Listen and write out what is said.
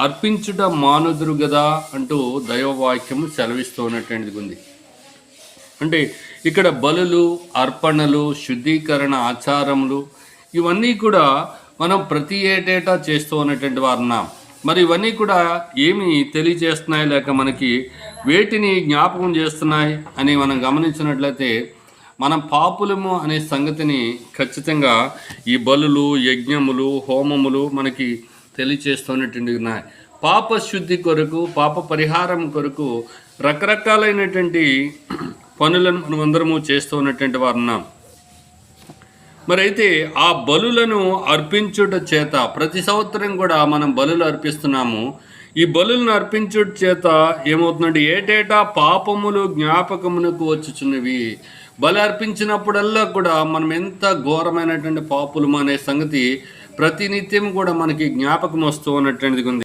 అర్పించుట మానుదురు గదా అంటూ దైవవాక్యము సెలవిస్తూ ఉన్నటువంటిది ఉంది. అంటే ఇక్కడ బలులు, అర్పణలు, శుద్ధీకరణ ఆచారములు ఇవన్నీ కూడా మనం ప్రతి ఏటేటా చేస్తూ ఉన్నటువంటి వారున్నాం. మరి ఇవన్నీ కూడా ఏమి తెలియజేస్తున్నాయి, లేక మనకి వేటిని జ్ఞాపకం చేస్తున్నాయి అని మనం గమనించినట్లయితే మనం పాపులము అనే సంగతిని ఖచ్చితంగా ఈ బలులు, యజ్ఞములు, హోమములు మనకి తెలియచేస్తున్నటువంటి ఉన్నాయి. పాప శుద్ధి కొరకు, పాప పరిహారం కొరకు రకరకాలైనటువంటి పనులను మనమందరము చేస్తూ ఉన్నటువంటి వారు ఉన్నాం. మరి అయితే ఆ బలులను అర్పించుట చేత ప్రతి సంవత్సరం కూడా మనం బలులు అర్పిస్తున్నాము. ఈ బలులను అర్పించుట చేత ఏమవుతుందంటే ఏటేటా పాపములు జ్ఞాపకమునకు వచ్చుచున్నవి. బలి అర్పించినప్పుడల్లా కూడా మనం ఎంత ఘోరమైనటువంటి పాపులము అనే సంగతి ప్రతినిత్యం కూడా మనకి జ్ఞాపకం వస్తూ ఉన్నటువంటిది ఉంది.